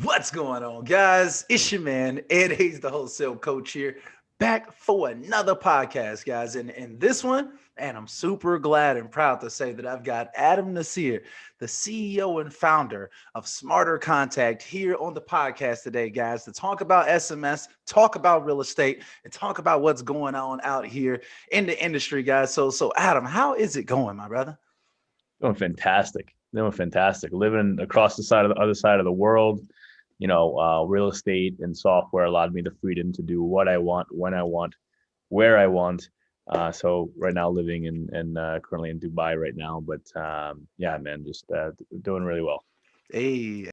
What's going on, guys? It's your man, Ed Hayes, the wholesale coach here, back for another podcast, guys. And this one, and I'm super glad and proud to say that I've got Adam Nasir, the CEO and founder of SmarterContact, here on the podcast today, guys, to talk about SMS, talk about real estate, and talk about what's going on out here in the industry, guys. So Adam, how is it going, my brother? Doing fantastic. Doing fantastic. Living across the other side of the world. Real estate and software allowed me the freedom to do what I want, when I want, where I want. So right now living in currently in Dubai right now, but yeah, man, just doing really well. Hey.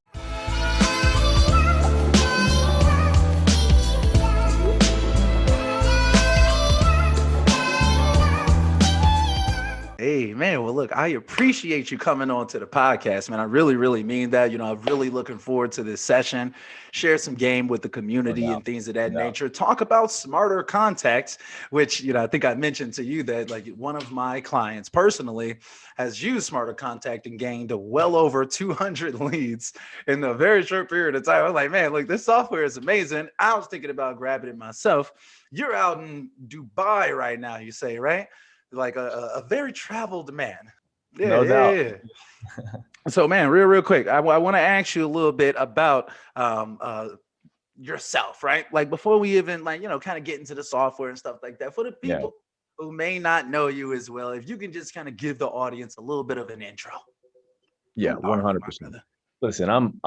Hey, man. Well, look, I appreciate you coming on to the podcast, man. I really, really mean that. I'm really looking forward to this session, share some game with the No community and doubt. things of that No doubt. nature. Talk about smarter contacts, which, I think I mentioned to you that like one of my clients personally has used smarter contact and gained well over 200 leads in a very short period of time. I was like, man, look, this software is amazing. I was thinking about grabbing it myself. You're out in Dubai right now, you say, right? Like a very traveled man. Yeah, No yeah, doubt. yeah. So, man, real quick, I want to ask you a little bit about yourself, right? Like before we even kind of get into the software and stuff like that. For the Yeah. people who may not know you as well, if you can just kind of give the audience a little bit of an intro. Yeah, Who are you, my 100%. brother? Listen, I'm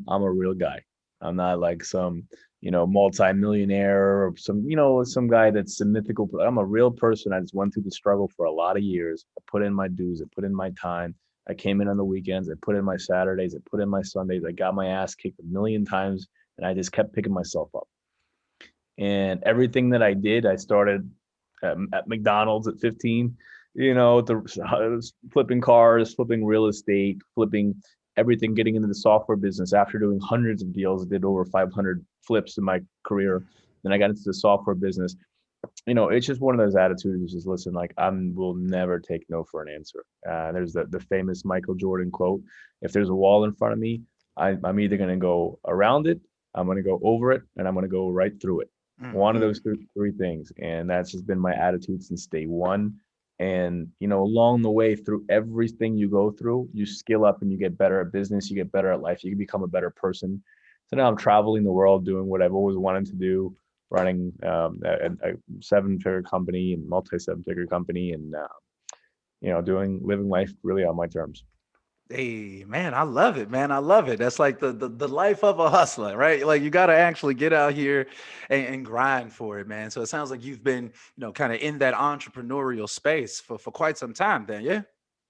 a real guy. I'm not like some, multi-millionaire or some guy that's a mythical. I'm a real person. I just went through the struggle for a lot of years. I put in my dues. I put in my time. I came in on the weekends. I put in my Saturdays. I put in my Sundays. I got my ass kicked a million times, and I just kept picking myself up. And everything that I did, I started at McDonald's at 15. I was flipping cars, flipping real estate, flipping everything, getting into the software business. After doing hundreds of deals, I did over 500 flips in my career. Then I got into the software business. It's just one of those attitudes. Just listen, like I will never take no for an answer. There's the famous Michael Jordan quote: "If there's a wall in front of me, I'm either going to go around it, I'm going to go over it, and I'm going to go right through it." One of Mhm. those three things, and that's just been my attitude since day one. And along the way, through everything you go through, you skill up and you get better at business, you get better at life, you can become a better person. So now I'm traveling the world doing what I've always wanted to do, running a seven-figure company and multi-seven-figure company, and living life really on my terms. Hey, man, I love it, man. I love it. That's like the life of a hustler, right? Like you got to actually get out here and grind for it, man. So it sounds like you've been, kind of in that entrepreneurial space for quite some time then, yeah?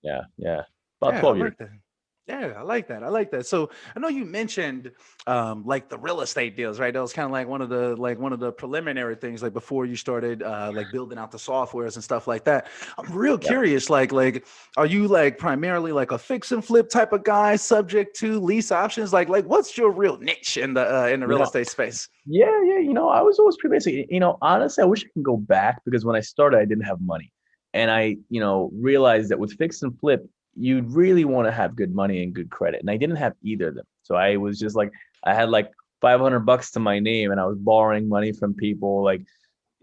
Yeah, yeah, about Yeah, I 12 years. like that. Yeah, I like that. I like that. So I know you mentioned like the real estate deals, right? That was kind of like one of the preliminary things, like before you started like building out the softwares and stuff like that. I'm real Yeah. curious, like are you like primarily like a fix and flip type of guy, subject to lease options? Like what's your real niche in the You real know, estate space? yeah, yeah. I was always pretty basic. Honestly, I wish I could go back because when I started, I didn't have money. And I, realized that with fix and flip, you'd really want to have good money and good credit. And I didn't have either of them. So I was just like, I had like $500 to my name and I was borrowing money from people like,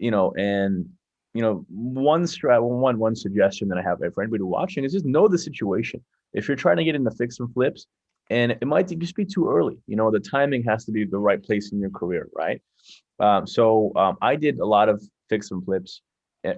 and one suggestion that I have for anybody watching is just know the situation. If you're trying to get into fix and flips, and it might just be too early. The timing has to be the right place in your career, right? So I did a lot of fix and flips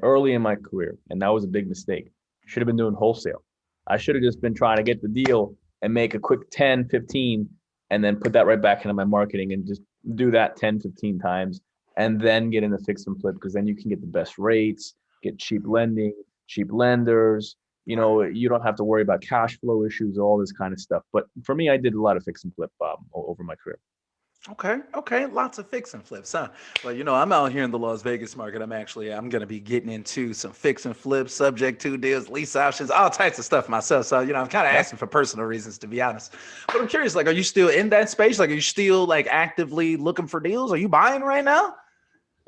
early in my career, and that was a big mistake. Should have been doing wholesale. I should have just been trying to get the deal and make a quick 10, 15, and then put that right back into my marketing and just do that 10, 15 times and then get into fix and flip because then you can get the best rates, get cheap lending, cheap lenders. Right. You don't have to worry about cash flow issues, all this kind of stuff. But for me, I did a lot of fix and flip over my career. Okay, okay, lots of fix and flips, huh? Well, I'm out here in the Las Vegas market. I'm gonna be getting into some fix and flips, subject to deals, lease options, all types of stuff myself. So, I'm kind of Yeah. asking for personal reasons, to be honest. But I'm curious, like, are you still in that space? Like, are you still like actively looking for deals? Are you buying right now?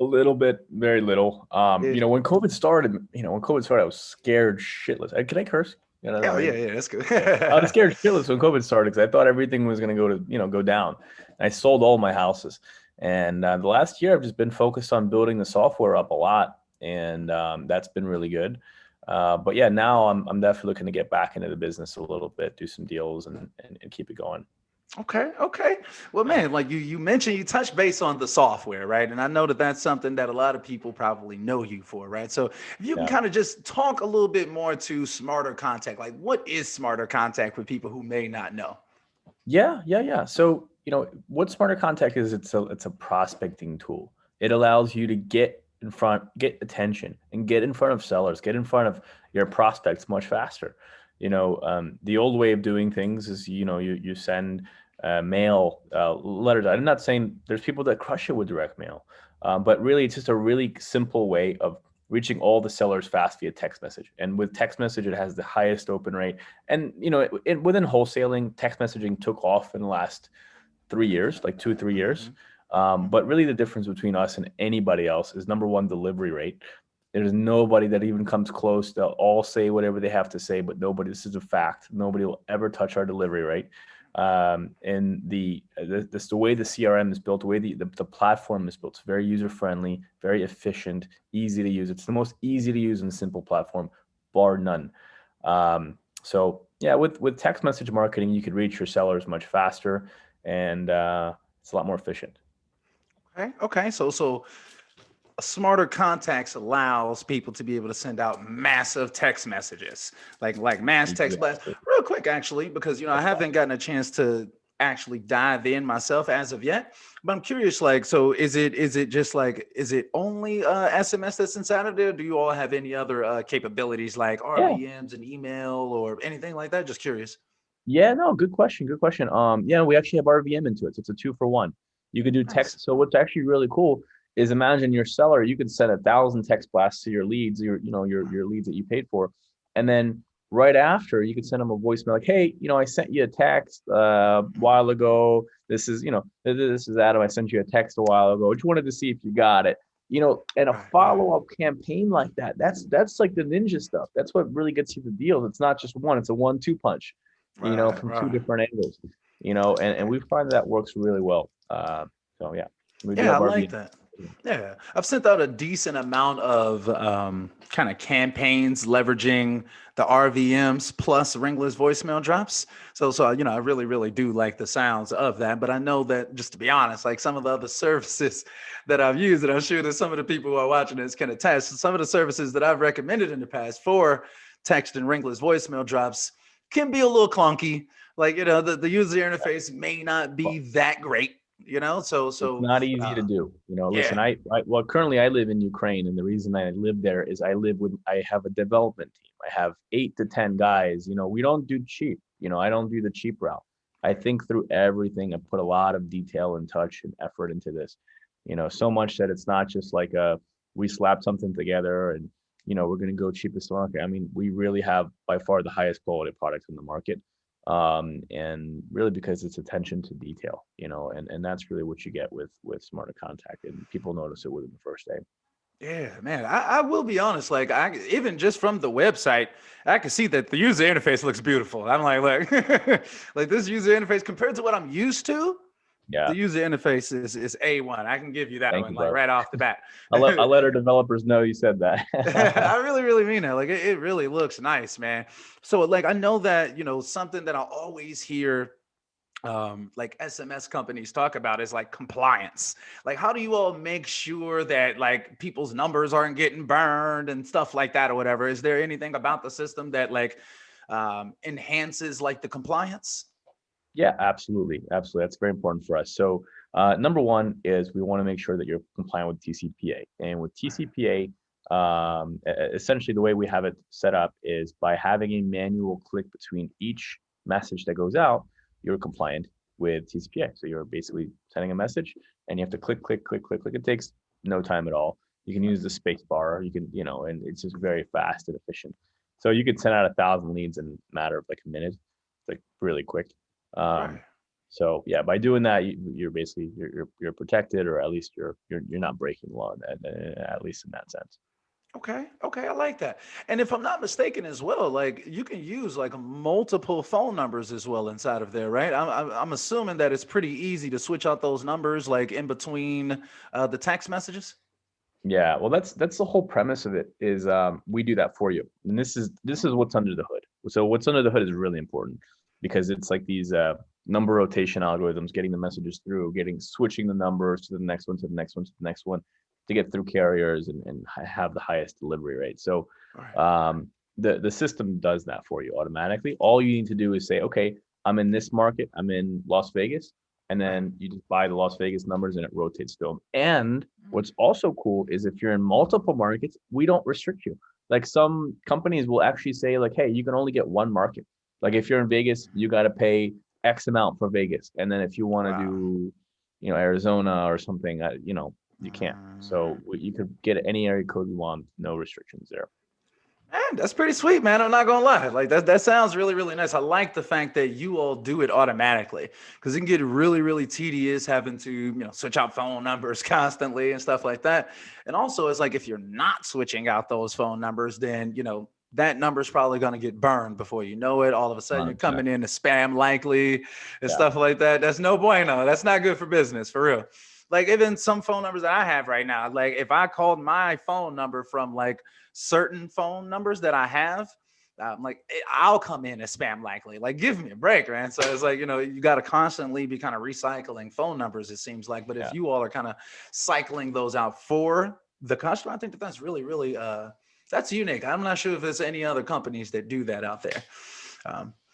A little bit, very little. Yeah. When COVID started, I was scared shitless. Can I curse? You know, Yeah, like, yeah, that's good. yeah. I was scared shitless when COVID started because I thought everything was going to go down. And I sold all my houses. And the last year, I've just been focused on building the software up a lot. And that's been really good. But yeah, now I'm definitely looking to get back into the business a little bit, do some deals and keep it going. Okay, okay. Well, Yeah. man, like you mentioned, you touched base on the software, right? And I know that that's something that a lot of people probably know you for, right? So if you can Yeah. kind of just talk a little bit more to Smarter Contact, like what is Smarter Contact for people who may not know? Yeah. So, what SmarterContact is, it's a prospecting tool. It allows you to get attention and get in front of sellers, get in front of your prospects much faster. The old way of doing things is, you send mail letters. I'm not saying there's people that crush it with direct mail, but really it's just a really simple way of reaching all the sellers fast via text message. And with text message, it has the highest open rate. And within wholesaling, text messaging took off in the last 3 years, like 2 or 3 years. Hmm. But really, the difference between us and anybody else is, number one, delivery rate. There's nobody that even comes close. They'll all say whatever they have to say, but nobody. This is a fact. Nobody will ever touch our delivery rate. And the way the CRM is built, the way the platform is built, it's very user friendly, very efficient, easy to use. It's the most easy to use and simple platform, bar none. So yeah, with text message marketing, you could reach your sellers much faster, and it's a lot more efficient. Okay, okay. So Smarter Contacts allows people to be able to send out massive text messages, like mass text blasts. Exactly. Real quick, actually, because I haven't gotten a chance to actually dive in myself as of yet. But I'm curious, like, so is it just like is it only SMS that's inside of there? Do you all have any other capabilities like Yeah. RVMs and email or anything like that? Just curious. Yeah, no, good question. Good question. Yeah, we actually have RVM into it. So it's a 2 for 1. You could do Nice. text. So what's actually really cool is, imagine your seller, you could send 1,000 text blasts to your leads, your leads that you paid for. And then right after, you could send them a voicemail like, hey, I sent you a text a while ago. This is Adam. I sent you a text a while ago. Just wanted to see if you got it. And a Right, right, follow-up campaign like that. That's like the ninja stuff. That's what really gets you the deals. It's not just one, it's a 1-2 punch, right, from two right. different angles, and we find that works really well. So yeah, we do Yeah, I have like RVM. that. Yeah, I've sent out a decent amount of kind of campaigns leveraging the RVMs plus ringless voicemail drops. So I really, really do like the sounds of that. But I know that, just to be honest, like some of the other services that I've used, and I'm sure that some of the people who are watching this can attest, some of the services that I've recommended in the past for text and ringless voicemail drops can be a little clunky. Like the user interface may not be Well, that great. it's So not easy to uh, do. Listen, yeah. well, currently I live in Ukraine, and the reason I live there is I have a development team. I have 8 to 10 guys. We don't do cheap. I don't do the cheap route. I think through everything. I put a lot of detail and touch and effort into this. So much that it's not just like we slap something together and we're going to go cheapest market. I mean, we really have by far the highest quality products in the market, and really because it's attention to detail, and that's really what you get with Smarter Contact, and people notice it within the first day. Yeah, man. I will be honest. Like, I even just from the website, I can see that the user interface looks beautiful. I'm like, like this user interface compared to what I'm used to. Yeah, The user interface is A1. I can give you that thank one you, like bro. right off the bat. I'll let our developers know you said that. I really, really mean that. Like, it really looks nice, man. So, like, I know that something that I always hear like SMS companies talk about is like compliance. Like, how do you all make sure that like people's numbers aren't getting burned and stuff like that or whatever? Is there anything about the system that like enhances like the compliance? Yeah, absolutely. Absolutely. That's very important for us. So, number one is we want to make sure that you're compliant with TCPA. And with TCPA, essentially the way we have it set up is by having a manual click between each message that goes out, you're compliant with TCPA. So you're basically sending a message and you have to click, click, click, click, click. It takes no time at all. You can use the space bar. You can, and it's just very fast and efficient. So you could send out 1,000 leads in a matter of like a minute. It's like really quick. Um, Right. so yeah, by doing that, you're basically you're protected, or at least you're not breaking the law, at least in that sense. Okay, I like that. And if I'm not mistaken as well, like you can use like multiple phone numbers as well inside of there, right? I'm assuming that it's pretty easy to switch out those numbers like in between the text messages. Yeah, well, that's the whole premise of it is we do that for you, and this is what's under the hood. So what's under the hood is really important because it's like these number rotation algorithms, getting the messages through, getting switching the numbers to the next one, to the next one, to the next one, to get through carriers and have the highest delivery rate. So All right. the system does that for you automatically. All you need to do is say, okay, I'm in this market, I'm in Las Vegas, and Right. then you just buy the Las Vegas numbers and it rotates to them. And what's also cool is if you're in multiple markets, we don't restrict you. Like some companies will actually say like, hey, you can only get one market. Like if you're in Vegas, you got to pay X amount for Vegas. And then if you want to Wow. do, Arizona or something, you can't. So Mm. you could get any area code you want, no restrictions there. Man, that's pretty sweet, man. I'm not gonna lie. Like that sounds really, really nice. I like the fact that you all do it automatically because it can get really, really tedious having to, switch out phone numbers constantly and stuff like that. And also, it's like if you're not switching out those phone numbers, then that number's probably gonna get burned before you know it. All of a sudden, you're 100%. coming in as spam likely and Yeah. stuff like that. That's no bueno. That's not good for business, for real. Like even some phone numbers that I have right now, like if I called my phone number from like certain phone numbers that I have, like I'll come in as spam likely. Like, give me a break, man. So it's like you got to constantly be kind of recycling phone numbers. It seems like, but if Yeah. you all are kind of cycling those out for the customer, I think that that's really, really that's unique. I'm not sure if there's any other companies that do that out there.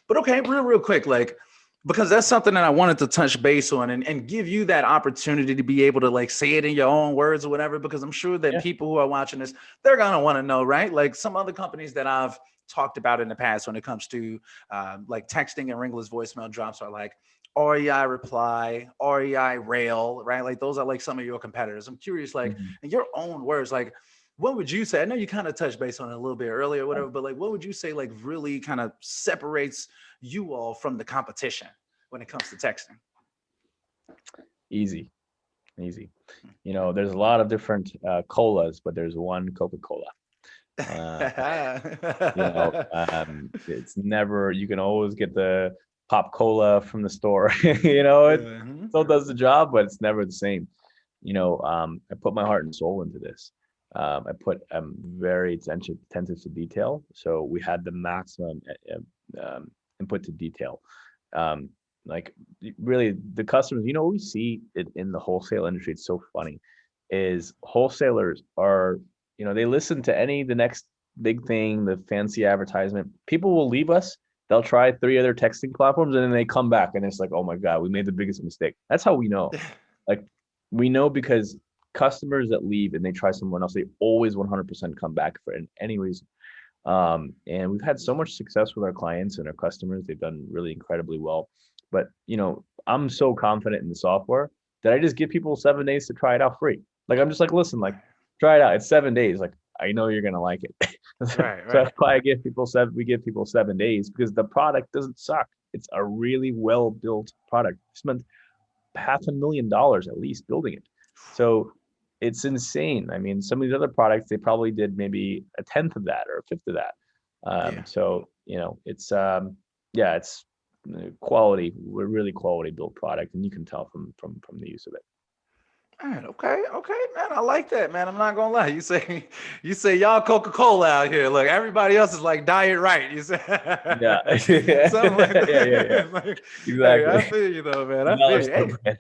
But okay, real quick, like because that's something that I wanted to touch base on and give you that opportunity to be able to like say it in your own words or whatever, because I'm sure that Yeah. people who are watching this, they're going to want to know, right? Like some other companies that I've talked about in the past when it comes to like texting and ringless voicemail drops are like REI Reply, REI Rail, right? Like those are like some of your competitors. I'm curious, like Mhm. in your own words, like what would you say? I know you kind of touched base on it a little bit earlier, or whatever, but like what would you say like really kind of separates you all from the competition when it comes to texting? Easy, easy. There's a lot of different colas, but there's one Coca-Cola. Uh, it's never, you can always get the pop cola from the store. It Mhm. still does the job, but it's never the same. I put my heart and soul into this. I put very attentive to detail. So we had the maximum input to detail. Um, like really the customers, we see it in the wholesale industry. It's so funny is wholesalers are, they listen to the next big thing, the fancy advertisement. People will leave us. They'll try 3 other texting platforms and then they come back and it's like, oh my God, we made the biggest mistake. That's how we know. Like we know because customers that leave and they try someone else, they always 100% come back for any reason. And we've had so much success with our clients and our customers. They've done really incredibly well. But I'm so confident in the software that I just give people 7 days to try it out free. Like I'm just like, listen, like try it out. It's 7 days. Like I know you're gonna like it. Right, So right. that's why we give people 7 days because the product doesn't suck. It's a really well built product. We spent $500,000 at least building it. So it's insane. I mean, some of these other products, they probably did maybe a tenth of that or a fifth of that. Yeah. So, it's, yeah, it's quality. We're really quality built product, and you can tell from the use of it. Man, okay, man. I like that, man. I'm not gonna lie. You say y'all Coca-Cola out here. Look, everybody else is like diet right. You say Yeah, something like yeah, yeah, yeah. that. Like, hey, I Exactly. feel you though, man. I Dollar feel you. store Hey, brand.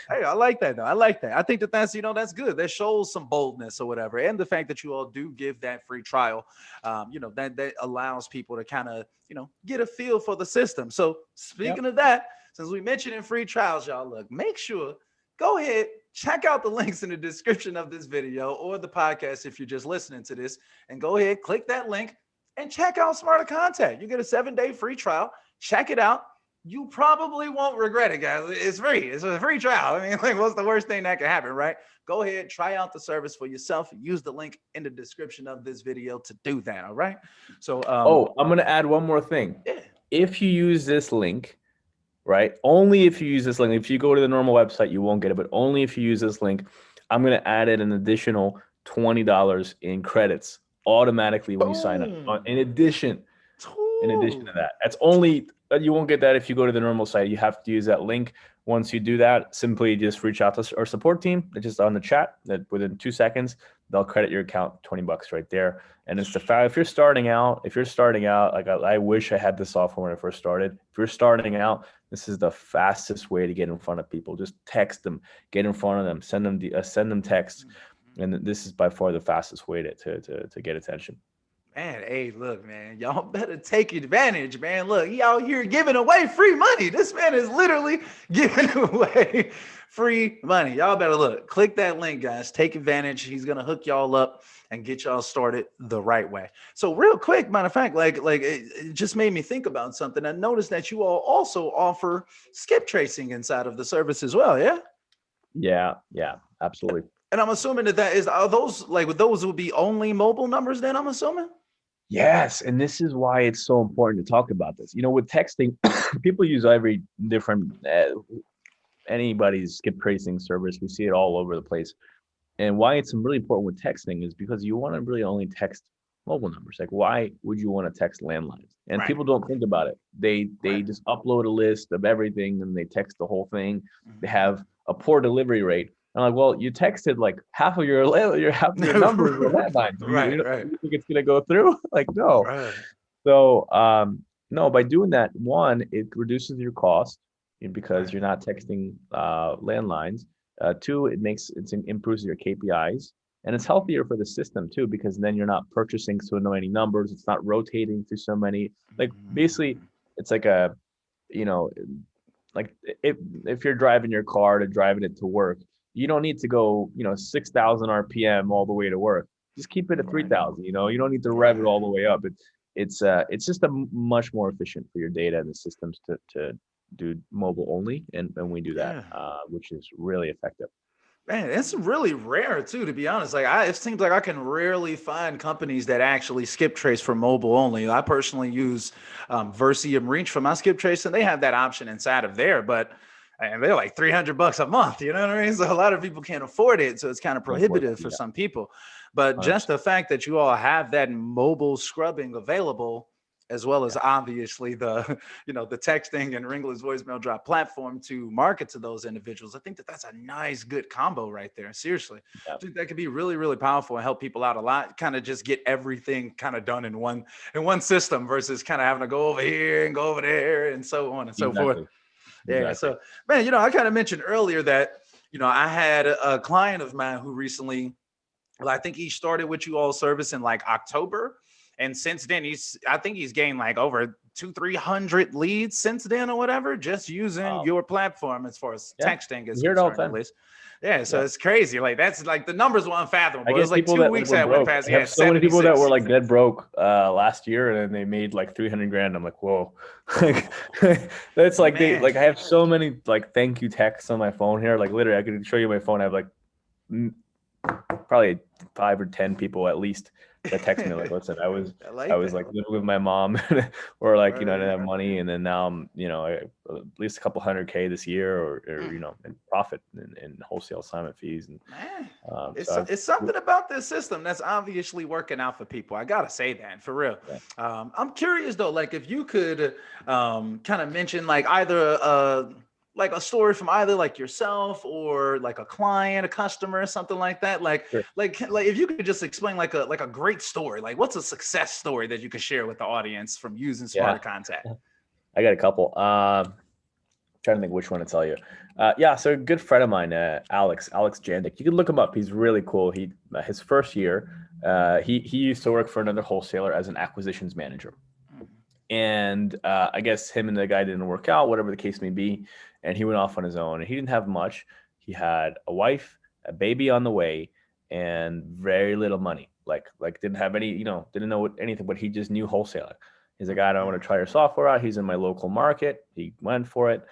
hey, I like that though. I like that. I think that that's that's good. That shows some boldness or whatever, and the fact that you all do give that free trial, that allows people to kind of get a feel for the system. So Yep. speaking of that, since we mentioned in free trials, y'all look, make sure go ahead, check out the links in the description of this video or the podcast if you're just listening to this, and go ahead, click that link and check out Smarter Contact. You get a 7-day free trial. Check it out. You probably won't regret it, guys. It's free. It's a free trial. I mean, like, what's the worst thing that can happen, right? Go ahead, try out the service for yourself. Use the link in the description of this video to do that. All right. So, Oh, I'm gonna add one more thing. yeah. If you use this link, right? Only if you use this link. If you go to the normal website, you won't get it, but only if you use this link, I'm going to add in an additional $20 in credits automatically when you sign up. Boom. In addition to that, that's only, you won't get that if you go to the normal site. You have to use that link. Once you do that, simply just reach out to our support team. It's just on the chat that within 2 seconds, they'll credit your account $20 right there. And it's the fact, if you're starting out, like I wish I had this software when I first started. If you're starting out, this is the fastest way to get in front of people. Just text them, get in front of them, send them texts. And this is by far the fastest way to get attention. Man, hey, look, man, y'all better take advantage, man. Look, he out here giving away free money. This man is literally giving away free money. Y'all better look, click that link, guys. Take advantage. He's gonna hook y'all up and get y'all started the right way. So real quick, matter of fact, like it just made me think about something. I noticed that you all also offer skip tracing inside of the service as well, yeah? Yeah, absolutely. And I'm assuming are those those will be only mobile numbers then, I'm assuming? Yes, and this is why it's so important to talk about this. With texting, people use every different anybody's skip tracing service. We see it all over the place. And why it's really important with texting is because you want to really only text mobile numbers. Like, why would you want to text landlines? And Right. people don't think about it. They just upload a list of everything and they text the whole thing. They have a poor delivery rate. I'm like, well, you texted like half of your numbers were landlines. Right. You think it's gonna go through? Like, no. Right. So no, by doing that, one, it reduces your cost because you're not texting landlines. Two, it improves your KPIs, and it's healthier for the system too, because then you're not purchasing so many numbers. It's not rotating through so many. Like, basically, it's like like if you're driving your car driving it to work, you don't need to go 6,000 RPM all the way to work. Just keep it at 3,000. You don't need to rev it all the way up. It's just much more efficient for your data and the systems to do mobile only, and we do that, which is really effective. Man, it's really rare too, to be honest. It seems like I can rarely find companies that actually skip trace for mobile only. I personally use Versium Reach for my skip trace, and they have that option inside of there, but and they're like $300 a month. You know what I mean? So a lot of people can't afford it, so it's kind of prohibitive for some people. But just the fact that you all have that mobile scrubbing available, as well as obviously the texting and Ringler's voicemail drop platform to market to those individuals. I think that's a nice, good combo right there. Seriously. I think that could be really, really powerful and help people out a lot. Kind of just get everything kind of done in one system versus kind of having to go over here and go over there and so on and so forth. Yeah. So, man, I kind of mentioned earlier that, I had a client of mine who recently, I think he started with you all service in like October. And since then, I think he's gained like over 200-300 leads since then or whatever, just using your platform as far as texting is concerned, at least. Yeah, so it's crazy. Like, that's like the numbers were unfathomable. It was like 2 weeks that went past. I have so many people that were like dead broke last year, and then they made like $300,000. I'm like, whoa. That's like I have so many like thank you texts on my phone here. Like, literally, I could show you my phone. I have like probably 5 or 10 people at least that text me like, listen, I was like living with my mom or like, I didn't have money. And then now I'm, at least a couple $100K this year or in profit and wholesale assignment fees. And it's something about this system that's obviously working out for people. I got to say that for real. Yeah. I'm curious though, like if you could kind of mention like either like a story from either like yourself or like a client, a customer, something like that. Like if you could just explain like a great story, like what's a success story that you could share with the audience from using SmarterContact? I got a couple. Trying to think which one to tell you. So a good friend of mine, Alex Jandik. You can look him up. He's really cool. His first year, he used to work for another wholesaler as an acquisitions manager. And I guess him and the guy didn't work out, whatever the case may be. And he went off on his own. And he didn't have much. He had a wife, a baby on the way, and very little money. Like didn't have any, didn't know anything, but he just knew wholesaler. He's like, I don't want to try your software out. He's in my local market. He went for it.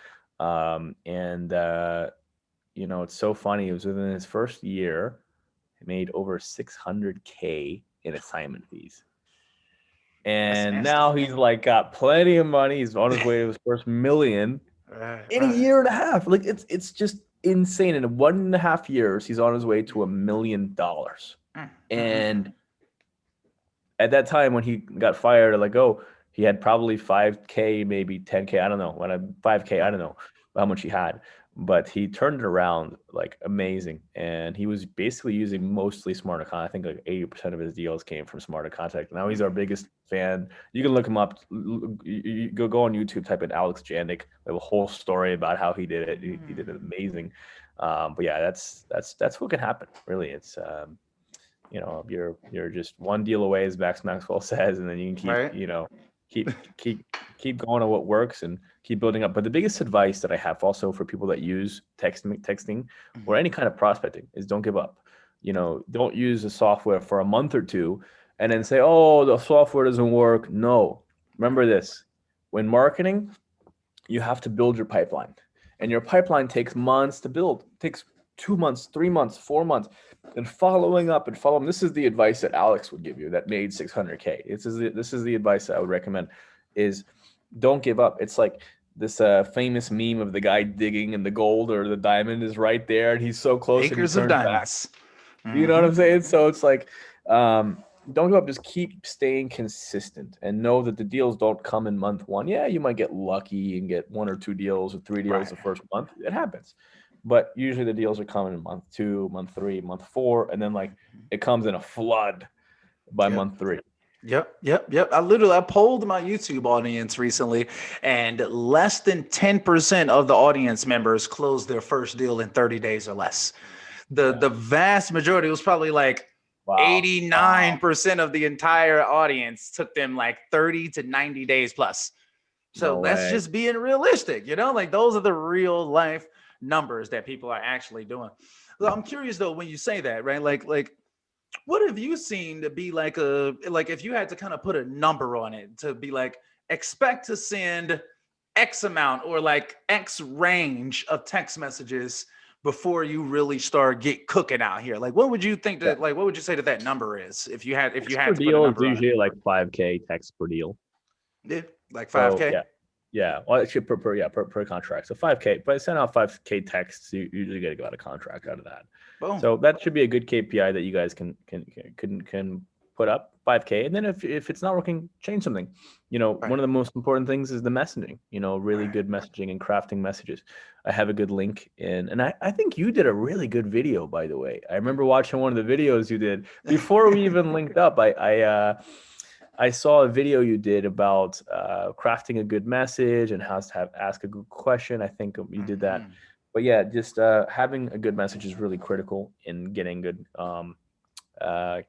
It's so funny. It was within his first year, he made over $600K in assignment fees. And now he's like got plenty of money. He's on his way to his first million in a year and a half. Like it's just insane. In 1.5 years, he's on his way to $1 million. Mm, mm, mm, And mm. at that time when he got fired or let go, he had probably 5K, maybe 10K. I don't know. When I 5K, I don't know how much he had, but he turned it around like amazing. And he was basically using mostly SmarterContact. I think like 80% of his deals came from SmarterContact. Now he's our biggest fan. You can look him up. You go on YouTube, type in Alex Jandik. We have a whole story about how he did it. He did it amazing. But yeah, that's what can happen. Really, it's you're just one deal away, as Max Maxwell says, and then you can keep Right. keep keep keep going on what works and keep building up. But the biggest advice that I have also for people that use texting or Mhm. any kind of prospecting is don't give up. Don't use the software for a month or two and then say, oh, the software doesn't work. No, remember Right. this: when marketing, you have to build your pipeline, and your pipeline takes months to build. It takes 2 months, 3 months, 4 months, and following up and following. This is the advice that Alex would give you that made 600K. This is the advice that I would recommend: is don't give up. It's like this famous meme of the guy digging and the gold or the diamond is right there and he's so close and he Acres of turns back. diamonds. You know what Hmm. I'm saying? So it's like, don't give up. Just keep staying consistent and know that the deals don't come in month one. Yeah, you might get lucky and get one or two deals or three deals Right. the first month. It happens. But usually the deals are coming in month two, month three, month four, and then like it comes in a flood by Yep. month three. Yep. I polled my YouTube audience recently, and less than 10% of the audience members closed their first deal in 30 days or less. Yeah. The vast majority was probably like Wow. Wow. 89% of the entire audience took them like 30 to 90 days plus. So No that's way. just being realistic, like those are the real life numbers that people are actually doing. So I'm curious though, when you say that, right? Like what have you seen to be like if you had to kind of put a number on it to be like expect to send X amount or like X range of text messages before you really start get cooking out here? Like what would you think Yeah. that like what would you say that number is if you Text per had to put a deal is number on it? usually like 5K text per deal. Yeah, like So 5K. yeah, yeah. Well, actually per contract. So 5K. But send out 5K texts, you usually get about a contract out of that. Boom. So that should be a good KPI that you guys can put up 5K. And then if it's not working, change something. Right. One of the most important things is the messaging. Really Right. good messaging and crafting messages. I have a good link in, and I think you did a really good video, by the way. I remember watching one of the videos you did before we even linked up. I saw a video you did about crafting a good message and how to ask a good question. I think you did that. Mhm. But yeah, just having a good message is really critical in getting good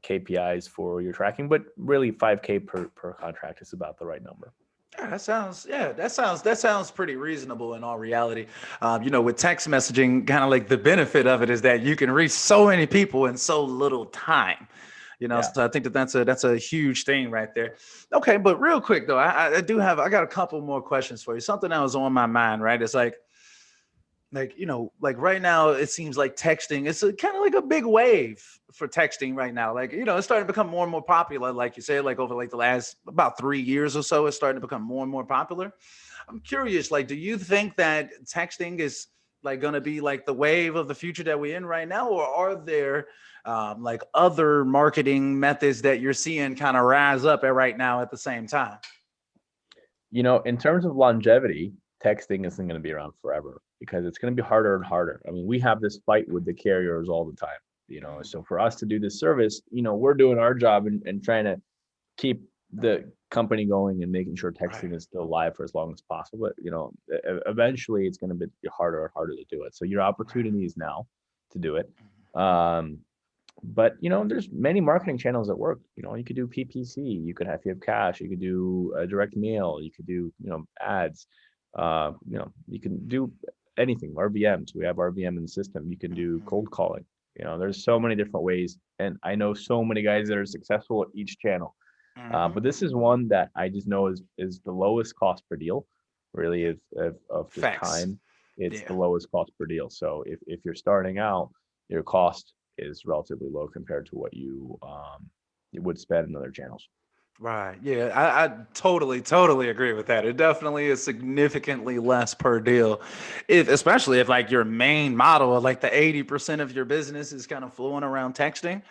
KPIs for your tracking. But really, 5K per contract is about the right number. That sounds pretty reasonable in all reality. With text messaging, kind of like the benefit of it is that you can reach so many people in so little time. Yeah. So I think that's a huge thing right there. Okay, but real quick though, I got a couple more questions for you. Something that was on my mind, right? It's like right now it seems like texting it's kind of like a big wave for texting right now. Like it's starting to become more and more popular, like you said, like over like the last about 3 years or so it's starting to become more and more popular. I'm curious, like do you think that texting is like going to be like the wave of the future that we're in right now, or are there like other marketing methods that you're seeing kind of rise up at right now at the same time? In terms of longevity, texting isn't going to be around forever because it's going to be harder and harder. I mean, we have this fight with the carriers all the time. So for us to do this service, we're doing our job and trying to keep the company going and making sure Right. texting is still live for as long as possible. But eventually it's going to be harder and harder to do it. So your Right. opportunity is now to do it. Um, but there's many marketing channels that work. You could do PPC, you could have, if you have cash, you could do direct mail, you could do ads. You can do anything. RVMs, we have RVM in the system. You can do Mhm. cold calling. There's so many different ways, and I know so many guys that are successful at each channel. Mhm. But this is one that I just know is the lowest cost per deal. Really, is of just Facts. time. It's the Yeah. lowest cost per deal. So if you're starting out, your cost is relatively low compared to what you would spend in other channels. Right. Yeah, I totally agree with that. It definitely is significantly less per deal. Especially if like your main model of like the 80% of your business is kind of flowing around texting.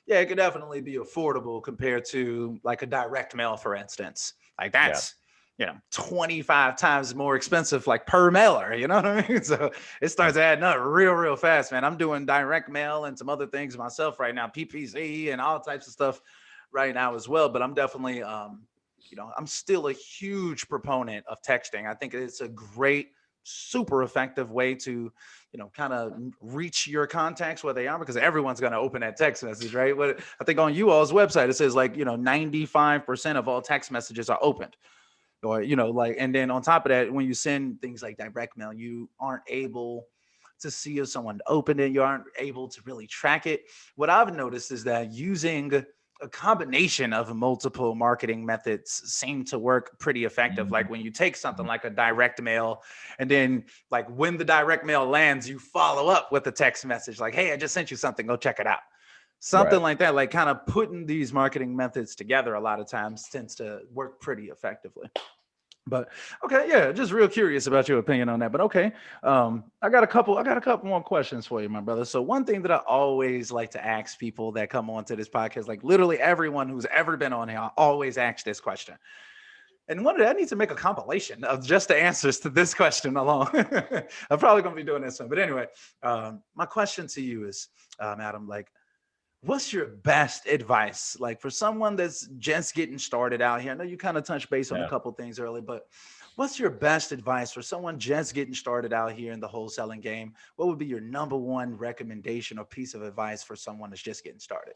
Yeah, it could definitely be affordable compared to like a direct mail, for instance. Like Yeah. that's 25 times more expensive, like per mailer. You know what I mean? So it Yeah. starts adding up real fast, man. I'm doing direct mail and some other things myself right now, PPC and all types of stuff right now as well. But I'm definitely, I'm still a huge proponent of texting. I think it's a great, super effective way to kind of reach your contacts where they are, because everyone's going to open that text message, right? But I think on you all's website, it says like, 95% of all text messages are opened, or, like, and then on top of that, when you send things like direct mail, you aren't able to see if someone opened it. You aren't able to really track it. What I've noticed is that using a combination of multiple marketing methods seem to work pretty effective. Like when you take something like a direct mail, and then like when the direct mail lands, you follow up with a text message like, hey, I just sent you something, go check it out. Something Right. like that, like kind of putting these marketing methods together a lot of times tends to work pretty effectively. But okay, yeah, just real curious about your opinion on that. But okay, I got a couple more questions for you, my brother. So one thing that I always like to ask people that come onto this podcast, like literally everyone who's ever been on here, I always ask this question. And one day I need to make a compilation of just the answers to this question alone. I'm probably gonna be doing this one, but anyway, my question to you is, Adam, like, what's your best advice, like for someone that's just getting started out here? I know you kind of touched base on a Yeah. couple things early, but what's your best advice for someone just getting started out here in the wholesaling game? What would be your number one recommendation or piece of advice for someone that's just getting started?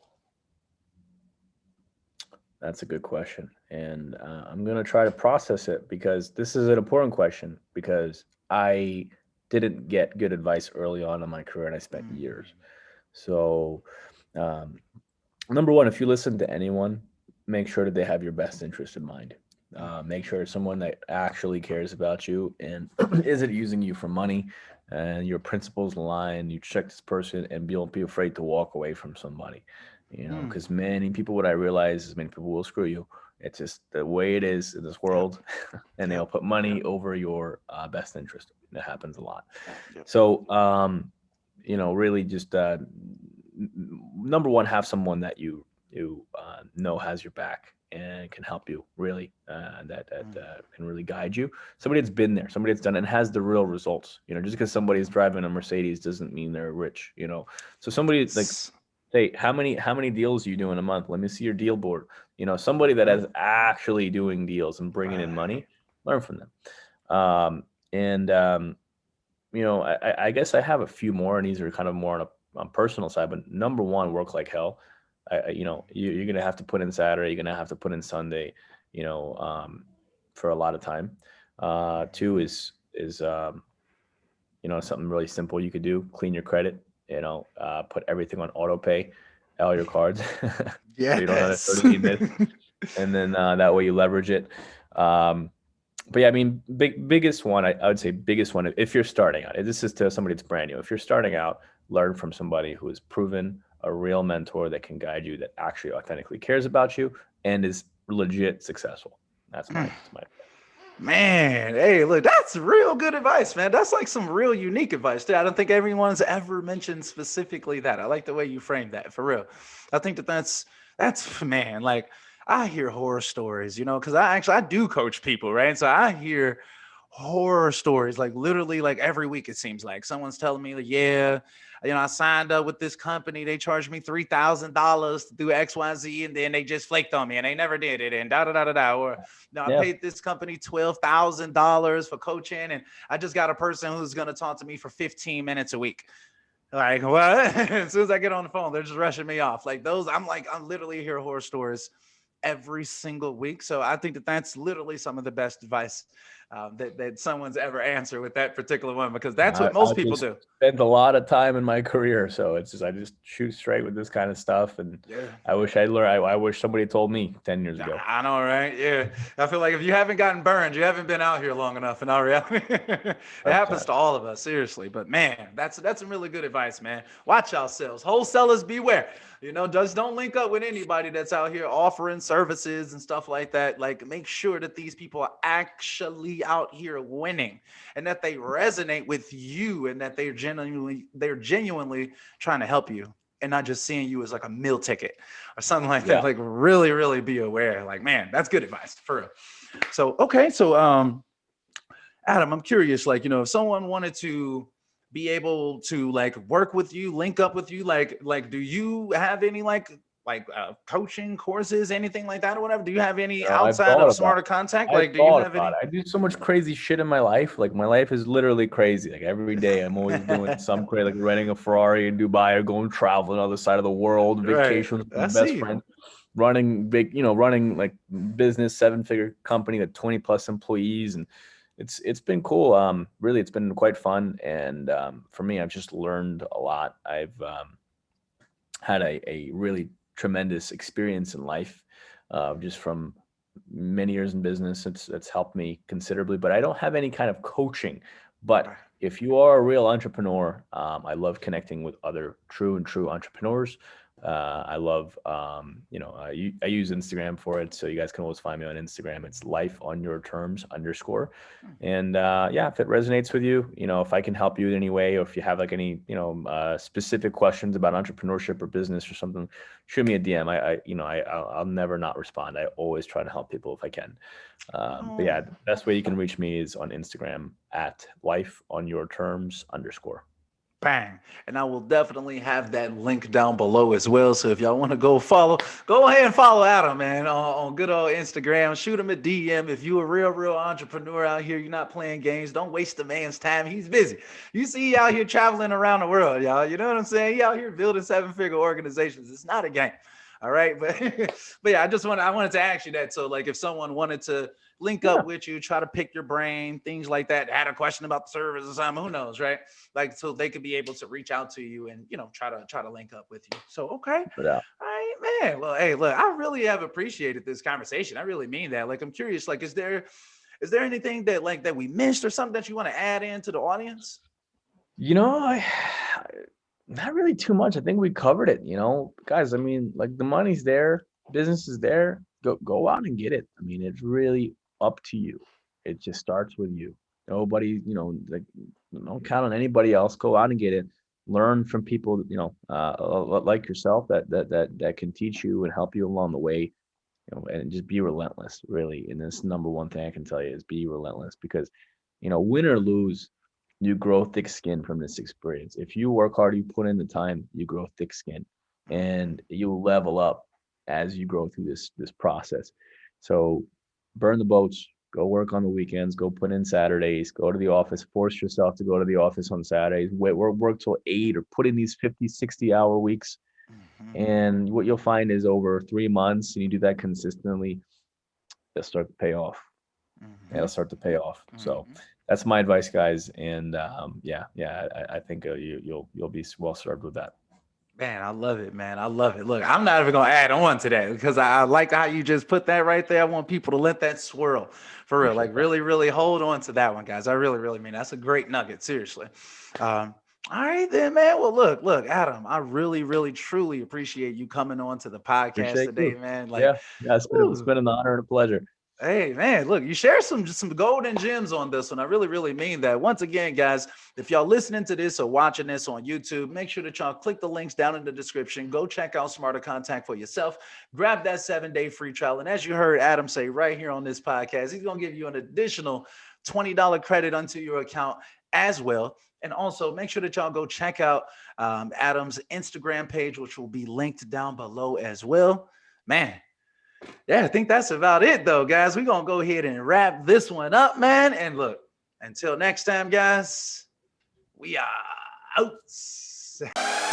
That's a good question. And I'm going to try to process it because this is an important question because I didn't get good advice early on in my career and I spent years. Mm, So, um, number one, if you listen to anyone, make sure that they have your best interest in mind. Make sure it's someone that actually cares about you and isn't using you for money and your principles align. You check this person and don't be afraid to walk away from somebody, mm, because many people, what I realize is many people will screw you. It's just the way it is in this yep, world, and they'll yep, put money over your best interest. That happens a lot. yep. So, really just number one, have someone that you know has your back and can help you really Mm, can really guide you. Somebody that's been there, somebody that's done it and has the real results. Just because somebody's driving a Mercedes doesn't mean they're rich. So somebody like s- say how many deals you do in a month? Let me see your deal board. Somebody that mm, is actually doing deals and bringing in right. money. Learn from them. And I guess I have a few more, and these are kind of more on personal side. But number one, work like hell. You're gonna have to put in Saturday. You're gonna have to put in Sunday. You know, for a lot of time. Two is something really simple you could do. Clean your credit. Put everything on auto pay, all your cards, so you don't Yes. necessarily need this. And then that way you leverage it. Um, but yeah, I mean, biggest one, I would say biggest one, if you're starting out, this is to somebody that's brand new. If you're starting out, learn from somebody who is proven, a real mentor that can guide you, that actually authentically cares about you and is legit successful. That's my Man, hey, look, that's real good advice, man. That's like some real unique advice, too. I don't think everyone's ever mentioned specifically that. I like the way you framed that, for real. I think that's man, like I hear horror stories, because I do coach people, right? So I hear horror stories like literally like every week it seems like someone's telling me like, yeah, I signed up with this company, they charged me $3,000 to do XYZ, and then they just flaked on me and they never did it, and da da da da da. Or no, I yeah. paid this company $12,000 for coaching, and I just got a person who's going to talk to me for 15 minutes a week. Like what? As soon as I get on the phone, they're just rushing me off. Like those, I'm literally hear horror stories every single week. So I think that that's literally some of the best advice that someone's ever answered with that particular one, because that's what I most people just do. spent a lot of time in my career, so I just shoot straight with this kind of stuff, and Yeah. I wish I learned. I wish somebody told me 10 years ago. I know, right? Yeah. I feel like if you haven't gotten burned, you haven't been out here long enough in our reality. It happens 100%. to all of us, seriously. But man, that's some really good advice, man. Watch yourselves. Wholesalers beware. Just don't link up with anybody that's out here offering services and stuff like that. Like make sure that these people are actually out here winning and that they resonate with you and that they're genuinely trying to help you. and not just seeing you as like a meal ticket or something like Yeah. that. Like really, really be aware. Like, man, that's good advice for real. So, okay. So, Adam, I'm curious, like, if someone wanted to be able to like work with you, link up with you, do you have any coaching courses, anything like that or whatever? Do you have any I've outside thought of about Smarter Contact? I've Like, do you thought have about any? it. I do so much crazy shit in my life. Like my life is literally crazy. Like every day I'm always doing some crazy, like renting a Ferrari in Dubai or going travel on the other side of the world, Right. vacation with my I best see. friend, running big, running like business 7-figure company with 20 plus employees. And it's been cool. Really, it's been quite fun. And for me, I've just learned a lot. I've had a really tremendous experience in life, just from many years in business. It's helped me considerably, but I don't have any kind of coaching. But Right. if you are a real entrepreneur, I love connecting with other true entrepreneurs. I love, I use Instagram for it. So you guys can always find me on Instagram. It's life on your terms _ And yeah, if it resonates with you, if I can help you in any way, or if you have like any, specific questions about entrepreneurship or business or something, shoot me a DM. I'll never not respond. I always try to help people if I can. But yeah, the best way you can reach me is on Instagram at life on your terms _ Bang. And I will definitely have that link down below as well. So if y'all want to go ahead and follow Adam, man, on good old Instagram. Shoot him a DM. If you a real entrepreneur out here, you're not playing games, don't waste the man's time. He's busy. You see he out here traveling around the world, y'all. You know what I'm saying? He out here building 7-figure organizations. It's not a game. All right. But but yeah, I wanted to ask you that. So like if someone wanted to link up Yeah, with you, try to pick your brain, things like that, had a question about the service or something, who knows, right? Like so they could be able to reach out to you and try to link up with you. So okay. but All right, man. Well, hey, look, I really have appreciated this conversation. I really mean that. Like I'm curious, like is there anything that we missed or something that you want to add in to the audience? I not really too much. I think we covered it, guys. I mean, like the money's there, business is there. Go out and get it. I mean, it's really up to you. It just starts with you. Nobody, like don't count on anybody else. Go out and get it. Learn from people, like yourself that can teach you and help you along the way. And just be relentless, really. And this number one thing I can tell you is be relentless because, win or lose, you grow thick skin from this experience. If you work hard, you put in the time, you grow thick skin, and you level up as you grow through this process. So burn the boats, go work on the weekends, go put in Saturdays, go to the office, force yourself to go to the office on Saturdays, work till 8 or put in these 50, 60-hour weeks. Mhm, And what you'll find is over 3 months, and you do that consistently, it'll start to pay off. It'll mhm, start to pay off. So mhm. that's my advice, guys. And I think you'll be well served with that. Man, I love it, man. I love it. Look, I'm not even gonna add on to that because I like how you just put that right there. I want people to let that swirl for real. Like Appreciate that. really, really hold on to that one, guys. I really, really mean that's a great nugget. Seriously. Um, all right then, man. Well, look, Adam, I really, really, truly appreciate you coming on to the podcast Appreciate today, you. man. Like, Yeah. It's ooh, been an honor and a pleasure. hey man, look, you share some golden gems on this one. I really, really mean that. Once again, guys, if y'all listening to this or watching this on YouTube, make sure that y'all click the links down in the description. Go check out Smarter Contact for yourself. Grab that 7-day free trial. And as you heard Adam say right here on this podcast, he's gonna give you an additional $20 credit onto your account as well. And also make sure that y'all go check out Adam's Instagram page, which will be linked down below as well. Man, yeah, I think that's about it, though, guys. We're going to go ahead and wrap this one up, man. And look, until next time, guys, we are out.